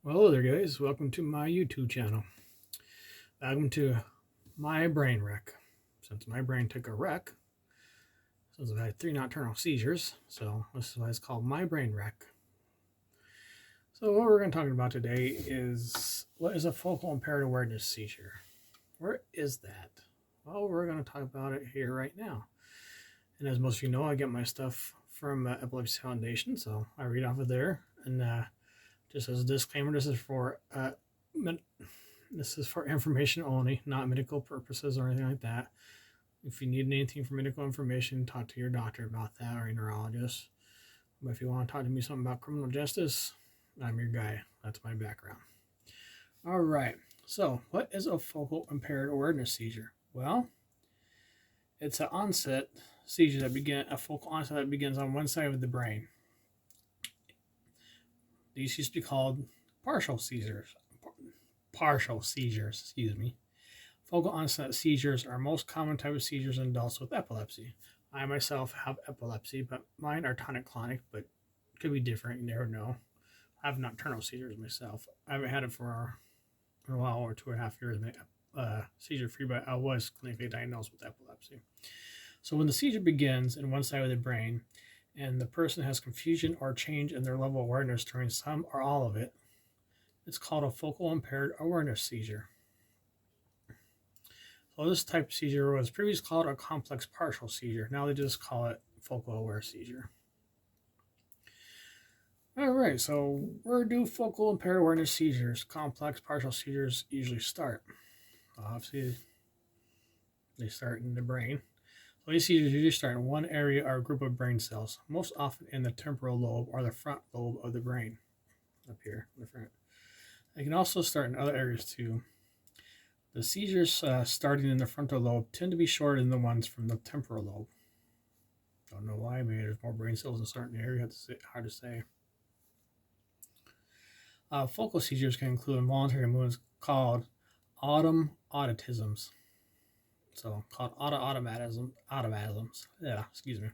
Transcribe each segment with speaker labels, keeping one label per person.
Speaker 1: Well, hello there, guys. Welcome to my YouTube channel. Welcome to my brain wreck. Since my brain took a wreck, since I've had 3 nocturnal seizures, so this is why it's called my brain wreck. So what we're going to talk about today is what is a focal impaired awareness seizure? Where is that? Well, we're going to talk about it here right now. And as most of you know, I get my stuff from Epilepsy Foundation, so I read off of there. And just as a disclaimer, this is for information only, not medical purposes or anything like that. If you need anything for medical information, talk to your doctor about that or your neurologist. But if you want to talk to me something about criminal justice, I'm your guy. That's my background. All right. So, what is a focal impaired awareness seizure? Well, it's an onset seizure a focal onset that begins on one side of the brain. These used to be called partial seizures. Excuse me. Focal onset seizures are most common type of seizures in adults with epilepsy. I myself have epilepsy, but mine are tonic-clonic, but could be different. You never know. I have nocturnal seizures myself. I haven't had it for a while, or 2.5 years, seizure-free, but I was clinically diagnosed with epilepsy. So when the seizure begins in one side of the brain, and the person has confusion or change in their level of awareness during some or all of it, it's called a focal impaired awareness seizure. So this type of seizure was previously called a complex partial seizure. Now they just call it focal aware seizure. All right, so where do focal impaired awareness seizures, complex partial seizures, usually start? Obviously, they start in the brain. So these seizures usually start in one area or a group of brain cells, most often in the temporal lobe or the front lobe of the brain, up here in the front. They can also start in other areas too. The seizures starting in the frontal lobe tend to be shorter than the ones from the temporal lobe. Don't know why. Maybe there's more brain cells in a certain area. Hard to say. Focal seizures can include involuntary movements called automatisms. So called automatisms. Yeah, excuse me.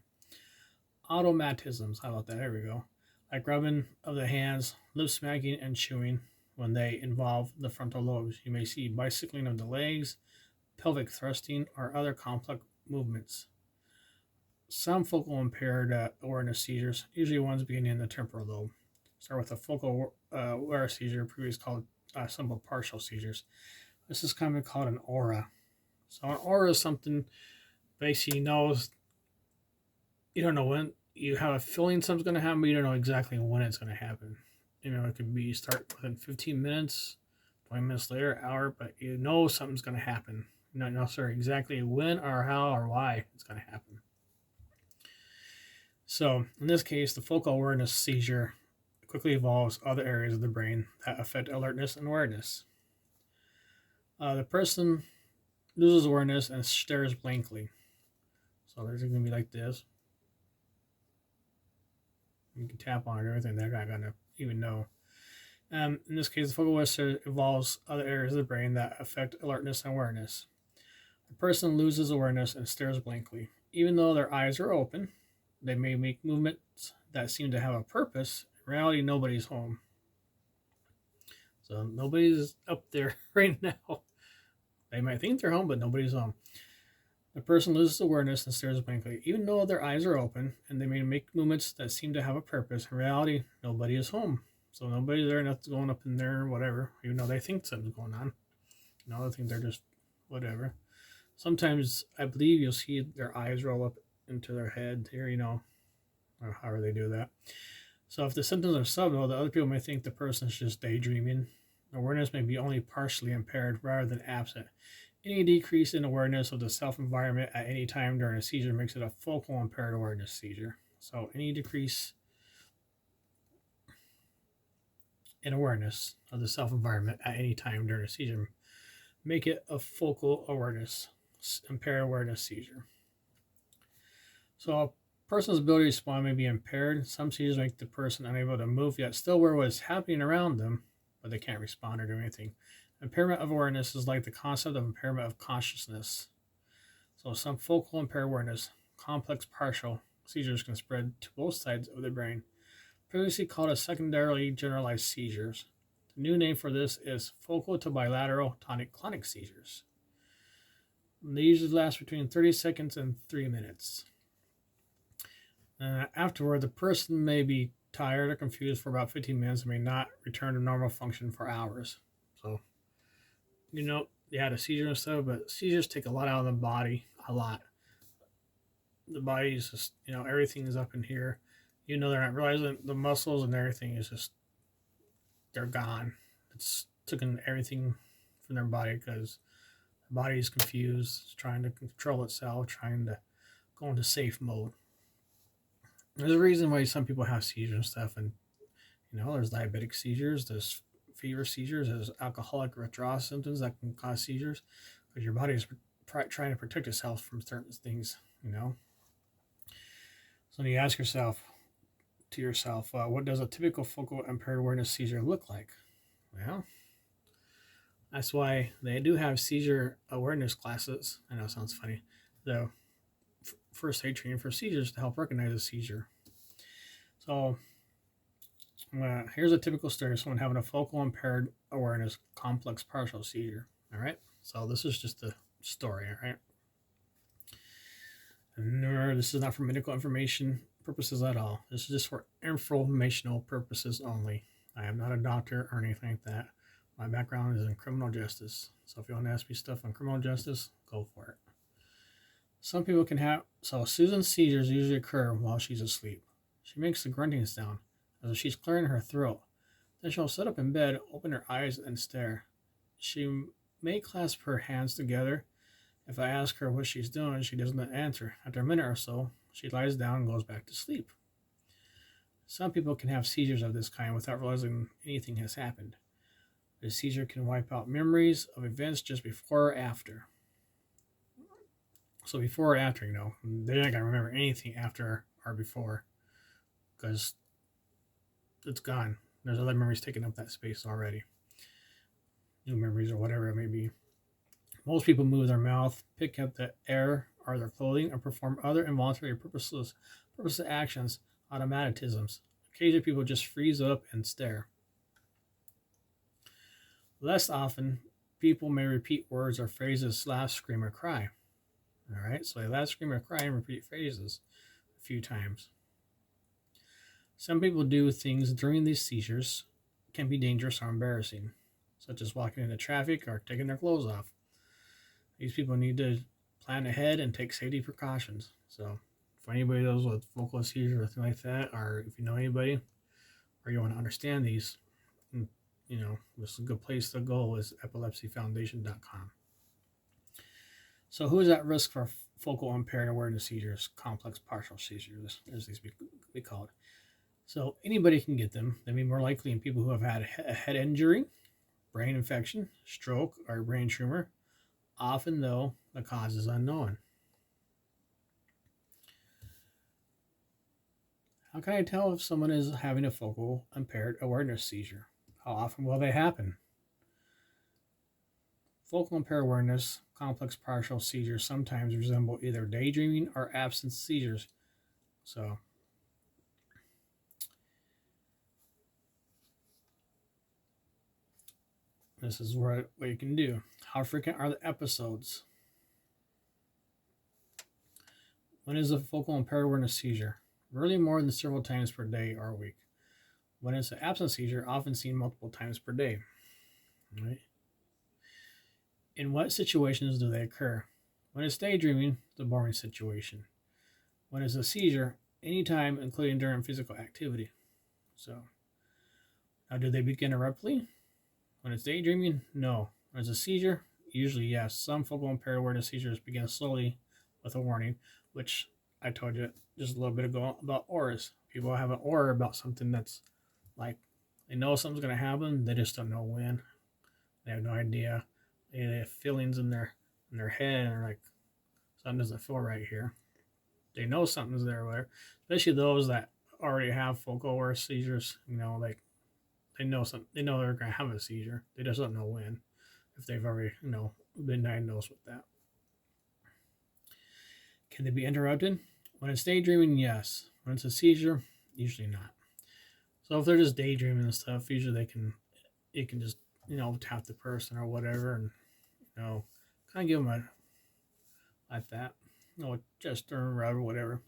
Speaker 1: Automatisms. How about that? There we go. Like rubbing of the hands, lip smacking, and chewing. When they involve the frontal lobes, you may see bicycling of the legs, pelvic thrusting, or other complex movements. Some focal impaired awareness seizures, usually ones beginning in the temporal lobe, start with a focal aware seizure, previously called simple partial seizures. This is commonly called an aura. So an aura is something basically knows, you don't know when, you have a feeling something's going to happen, but you don't know exactly when it's going to happen. It could be start within 15 minutes, 20 minutes later, hour, but you know something's going to happen. You're not necessarily exactly when or how or why it's going to happen. So in this case, the focal awareness seizure quickly evolves other areas of the brain that affect alertness and awareness. The person loses awareness and stares blankly. So there's going to be like this. You can tap on it, everything. They're not going to even know. In this case, the focal awareness involves other areas of the brain that affect alertness and awareness. The person loses awareness and stares blankly. Even though their eyes are open, they may make movements that seem to have a purpose. In reality, nobody's home. So nobody's up there right now. They might think they're home, but nobody's home. The person loses awareness and stares blankly. Even though their eyes are open and they may make movements that seem to have a purpose, in reality, nobody is home. So nobody's there, nothing's going up in there or whatever, even though they think something's going on. I think they're just whatever. Sometimes I believe you'll see their eyes roll up into their head here, or however they do that. So if the symptoms are subtle, the other people may think the person's just daydreaming. Awareness may be only partially impaired rather than absent. Any decrease in awareness of the self-environment at any time during a seizure makes it a focal impaired awareness seizure. So any decrease in awareness of the self-environment at any time during a seizure make it a focal awareness, impaired awareness seizure. So a person's ability to respond may be impaired. Some seizures make the person unable to move, yet still aware what is happening around them, but they can't respond or do anything. Impairment of awareness is like the concept of impairment of consciousness. So some focal impaired awareness, complex partial seizures can spread to both sides of the brain, previously called as secondarily generalized seizures. The new name for this is focal to bilateral tonic-clonic seizures. They usually last between 30 seconds and 3 minutes. Afterward, the person may be tired or confused for about 15 minutes and may not return to normal function for hours. So, they had a seizure and stuff, but seizures take a lot out of the body, a lot. The body is just, everything is up in here. They're not realizing the muscles and everything is just, they're gone. It's taken everything from their body because the body is confused, it's trying to control itself, trying to go into safe mode. There's a reason why some people have seizures and stuff, and there's diabetic seizures, there's fever seizures, there's alcoholic withdrawal symptoms that can cause seizures because your body is trying to protect itself from certain things. So you ask yourself, what does a typical focal impaired awareness seizure look like? Well, that's why they do have seizure awareness classes. I know it sounds funny. The first aid training for seizures to help recognize a seizure. So here's a typical story of someone having a focal impaired awareness complex partial seizure. All right. So this is just a story. All right. And remember, this is not for medical information purposes at all. This is just for informational purposes only. I am not a doctor or anything like that. My background is in criminal justice. So if you want to ask me stuff on criminal justice, go for it. Some people can have, Susan's seizures usually occur while she's asleep. She makes the grunting sound as if she's clearing her throat. Then she'll sit up in bed, open her eyes, and stare. She may clasp her hands together. If I ask her what she's doing, she doesn't answer. After a minute or so, she lies down and goes back to sleep. Some people can have seizures of this kind without realizing anything has happened. The seizure can wipe out memories of events just before or after. So before or after, they're not going to remember anything after or before because it's gone. There's other memories taking up that space already. New memories or whatever it may be. Most people move their mouth, pick up the air or their clothing, or perform other involuntary purposeless actions, automatisms. Occasionally people just freeze up and stare. Less often, people may repeat words or phrases, laugh, scream, or cry. All right, so they laugh, scream, or cry and repeat phrases a few times. Some people do things during these seizures can be dangerous or embarrassing, such as walking into traffic or taking their clothes off. These people need to plan ahead and take safety precautions. So if anybody knows with focal seizure or anything like that, or if you know anybody, or you want to understand these, this is a good place to go is epilepsyfoundation.com. So who is at risk for focal impaired awareness seizures, complex partial seizures, as these be called? So anybody can get them. They may be more likely in people who have had a head injury, brain infection, stroke, or brain tumor, often though the cause is unknown. How can I tell if someone is having a focal impaired awareness seizure? How often will they happen? Focal impaired awareness complex partial seizures sometimes resemble either daydreaming or absence seizures. So this is what you can do. How frequent are the episodes? When is a focal impaired awareness seizure? Rarely more than several times per day or week. When it's an absence seizure, often seen multiple times per day. All right. In what situations do they occur? When it's daydreaming, the boring situation. When it's a seizure, anytime, including during physical activity. So, now do they begin abruptly? When it's daydreaming, no. When it's a seizure, usually yes. Some focal impaired awareness seizures begin slowly with a warning, which I told you just a little bit ago about auras. People have an aura about something that's like they know something's going to happen, they just don't know when. They have no idea. They have feelings in their head, and they're like, something doesn't feel right here. They know something's there, especially those that already have focal awareness seizures. Like they know they're going to have a seizure. They just don't know when, if they've already been diagnosed with that. Can they be interrupted? When it's daydreaming, yes. When it's a seizure, usually not. So if they're just daydreaming and stuff, usually they can you can just, tap the person or whatever, and, kind of give them a, like that, gesture or rub or whatever.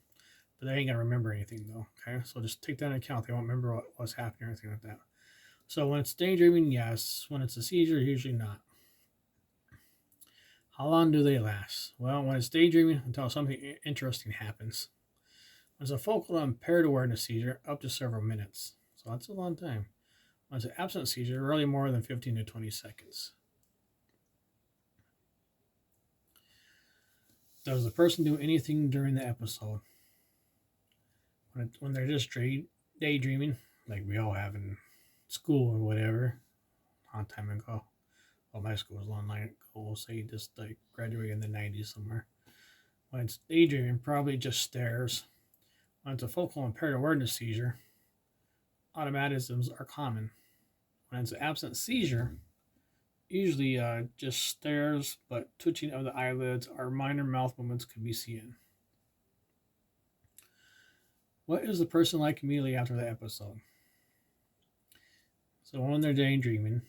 Speaker 1: But they ain't going to remember anything, though, okay? So just take that into account. They won't remember what's happening or anything like that. So when it's daydreaming, yes. When it's a seizure, usually not. How long do they last? Well, when it's daydreaming, until something interesting happens. When it's a focal impaired awareness seizure, up to several minutes. So that's a long time. When it's an absent seizure, rarely more than 15 to 20 seconds. Does the person do anything during the episode? When they're just daydreaming, like we all have in school or whatever, a long time ago. Well, my school was a long time ago. We'll say just like graduated in the 90s somewhere. When it's daydreaming, probably just stares. When it's a focal impaired awareness seizure, automatisms are common. When it's an absent seizure, usually just stares, but twitching of the eyelids or minor mouth movements can be seen. What is the person like immediately after the episode? So when they're daydreaming,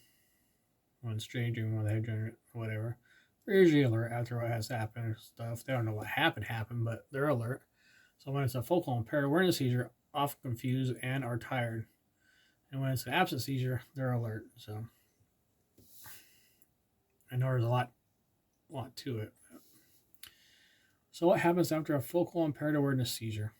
Speaker 1: when it's daydreaming, when they're doing whatever, they're usually alert after what has happened or stuff. They don't know what happened, but they're alert. So when it's a focal impaired awareness seizure, often confused and are tired. And when it's an absent seizure, they're alert. So I know there's a lot to it. So what happens after a focal impaired awareness seizure?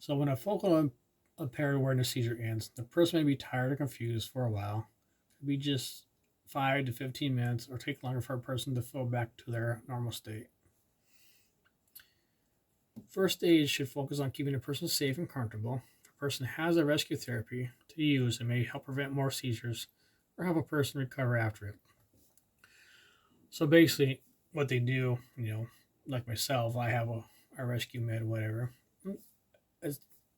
Speaker 1: So when a focal impaired awareness seizure ends, the person may be tired or confused for a while. It could be just 5 to 15 minutes or take longer for a person to fall back to their normal state. First aid should focus on keeping a person safe and comfortable. If a person has a rescue therapy to use, it may help prevent more seizures or help a person recover after it. So basically, what they do, like myself, I have a rescue med, whatever.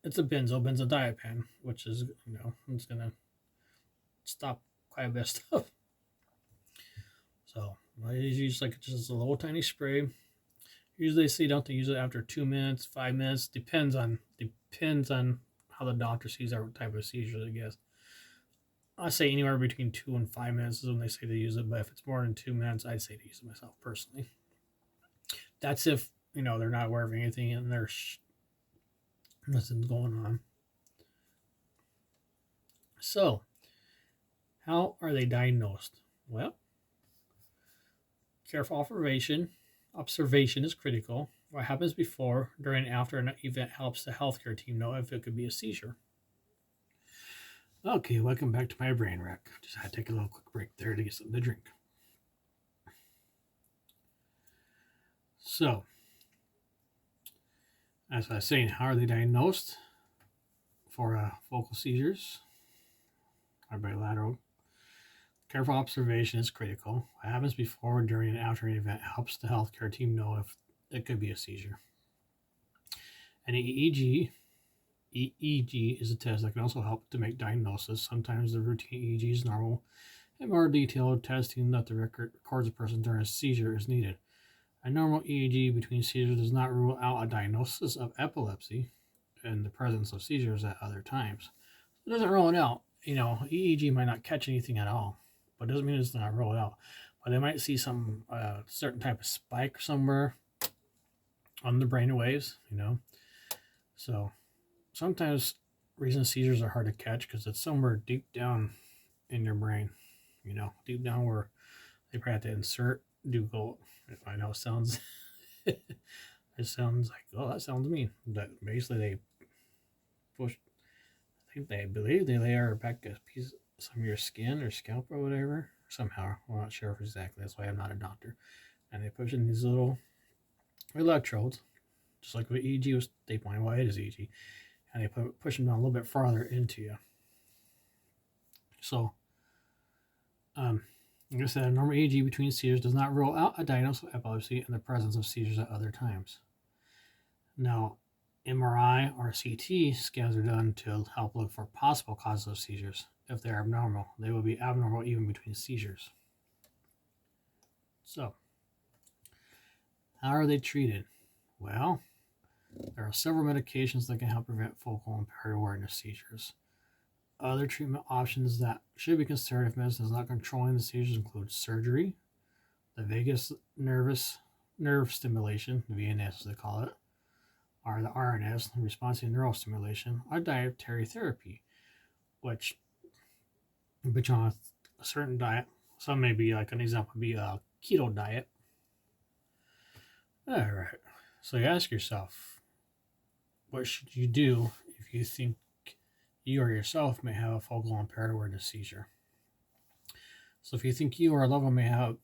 Speaker 1: It's a benzodiazepine, which is, it's going to stop quite a bit of stuff. So I use like just a little tiny spray. Usually they say don't use it after 2 minutes, 5 minutes. Depends on how the doctor sees that type of seizure, I guess. I say anywhere between 2 and 5 minutes is when they say to use it, but if it's more than 2 minutes, I'd say to use it myself personally. That's if, they're not aware of anything and there's nothing's going on. So, how are they diagnosed? Well, careful observation is critical. What happens before, during, and after an event helps the healthcare team know if it could be a seizure. Okay, welcome back to my brain wreck. Just had to take a little quick break there to get something to drink. So, as I was saying, how are they diagnosed for focal seizures or bilateral? Careful observation is critical. What happens before, during, and after an event helps the healthcare team know if it could be a seizure. An EEG is a test that can also help to make diagnosis. Sometimes the routine EEG is normal, and more detailed testing that the records a person during a seizure is needed. A normal EEG between seizures does not rule out a diagnosis of epilepsy in the presence of seizures at other times. It doesn't rule it out. EEG might not catch anything at all, but it doesn't mean it's not ruled out. But they might see some certain type of spike somewhere on the brain waves, So sometimes reason seizures are hard to catch because it's somewhere deep down in your brain, deep down where they probably have to insert, do gold. I know it sounds, it sounds like, oh, that sounds mean. But basically they push, I think they believe they layer back a piece, some of your skin or scalp or whatever, somehow. I'm not sure if exactly, that's why I'm not a doctor. And they push in these little electrodes, just like what EEG was, they point why it is EEG. And they push them down a little bit farther into you. So, like I said, a normal EEG between seizures does not rule out a diagnosis of epilepsy in the presence of seizures at other times. Now, MRI or CT scans are done to help look for possible causes of seizures. If they're abnormal, they will be abnormal even between seizures. So, how are they treated? Well, there are several medications that can help prevent focal impaired awareness seizures. Other treatment options that should be considered if medicine is not controlling the seizures include surgery, the vagus nerve stimulation, the VNS as they call it, or the RNS, responsive neural stimulation, or dietary therapy, which on a certain diet. Some may be like an example would be a keto diet. All right. So you ask yourself, what should you do if you think you or yourself may have a focal impaired awareness seizure? So if you think you or a loved one may have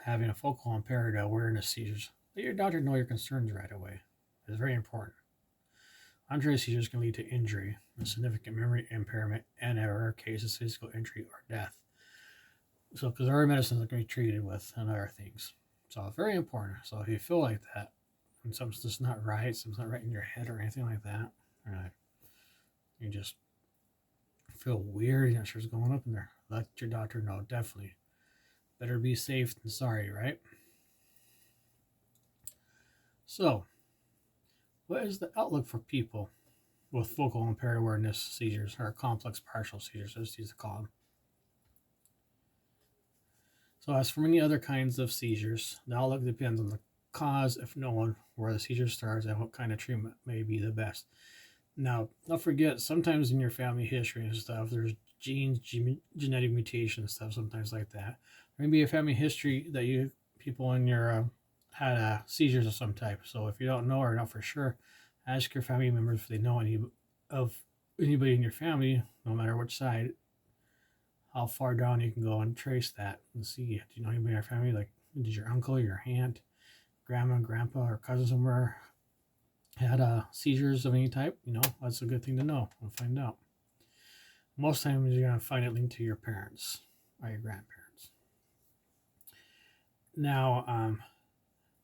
Speaker 1: having a focal impaired awareness seizures, let your doctor know your concerns right away. It's very important. Untreated seizures can lead to injury, a significant memory impairment, and in rare cases, physical injury or death. So, because there are medicines that can be treated with and other things. So, it's very important. So, if you feel like that, and something's just not right, something's not right in your head or anything like that, or you just feel weird, you're not sure what's going up in there, let your doctor know, definitely. Better be safe than sorry, right? So, what is the outlook for people with focal impaired awareness seizures or complex partial seizures, as they used to call them? So, as for many other kinds of seizures, the outlook depends on the cause, if known, where the seizure starts, and what kind of treatment may be the best. Now, don't forget, sometimes in your family history and stuff, there's genes, genetic mutation stuff, sometimes like that. Maybe a family history that you people in your had seizures of some type. So if you don't know or not for sure, ask your family members if they know anybody in your family, no matter which side, how far down you can go and trace that and see. Do you know anybody in your family? Like, did your uncle, your aunt, grandma, grandpa, or cousin somewhere had seizures of any type? That's a good thing to know and find out. Most times you're going to find it linked to your parents or your grandparents. Now,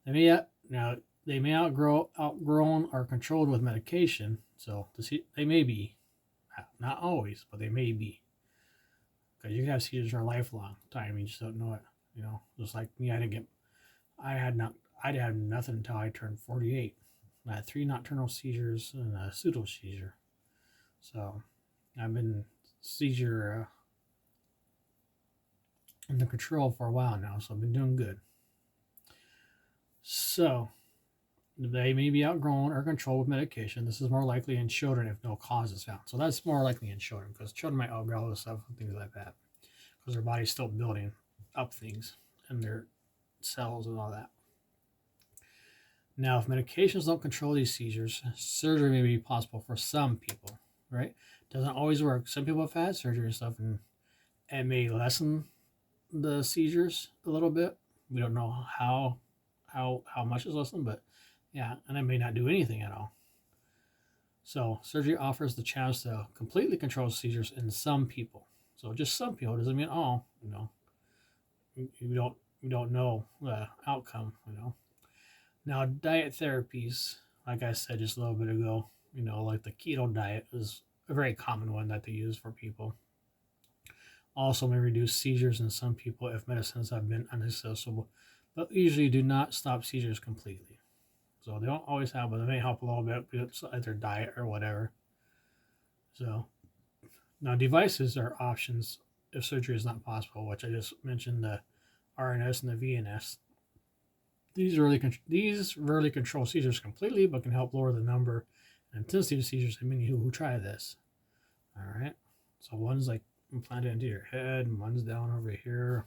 Speaker 1: they may outgrown or controlled with medication. So they may be, not always, but they may be. Because you can have seizures for a lifelong time, you just don't know it. Just like me, I had nothing until I turned 48. I had 3 nocturnal seizures and a pseudo seizure. So I've been seizure under control for a while now, so I've been doing good. So they may be outgrown or controlled with medication. This is more likely in children if no cause is found. So that's more likely in children, because children might outgrow this stuff and things like that, because their body's still building up things and their cells and all that. Now, if medications don't control these seizures, surgery may be possible for some people, right? Doesn't always work. Some people have had surgery and stuff, and it may lessen the seizures a little bit. We don't know how much is lessened, but yeah, and it may not do anything at all. So surgery offers the chance to completely control seizures in some people. So just some people, doesn't mean all. We don't know the outcome. Now, diet therapies, like I said just a little bit ago, like the keto diet is a very common one that they use for people. Also may reduce seizures in some people if medicines have been unsuccessful, but usually do not stop seizures completely. So they don't always have, but they may help a little bit, it's either diet or whatever. So now devices are options if surgery is not possible, which I just mentioned, the RNS and the VNS. These rarely control seizures completely, but can help lower the number and intensity of seizures in many who try this. All right. So one's like implanted into your head, and one's down over here.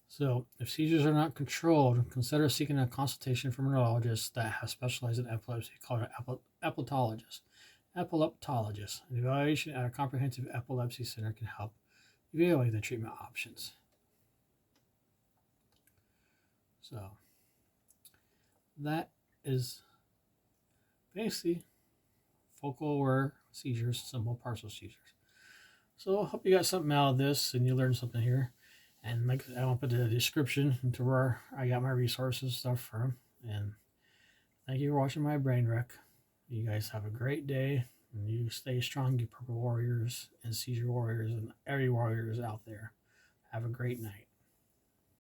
Speaker 1: So if seizures are not controlled, consider seeking a consultation from a neurologist that has specialized in epilepsy, called an epileptologist. An evaluation at a comprehensive epilepsy center can help evaluate the treatment options. So that is basically focal aware seizures, simple partial seizures. So I hope you got something out of this and you learned something here. And like I'll put the description into where I got my resources stuff from. And thank you for watching my brain wreck. You guys have a great day, and you stay strong, you purple warriors and seizure warriors and every warriors out there. Have a great night.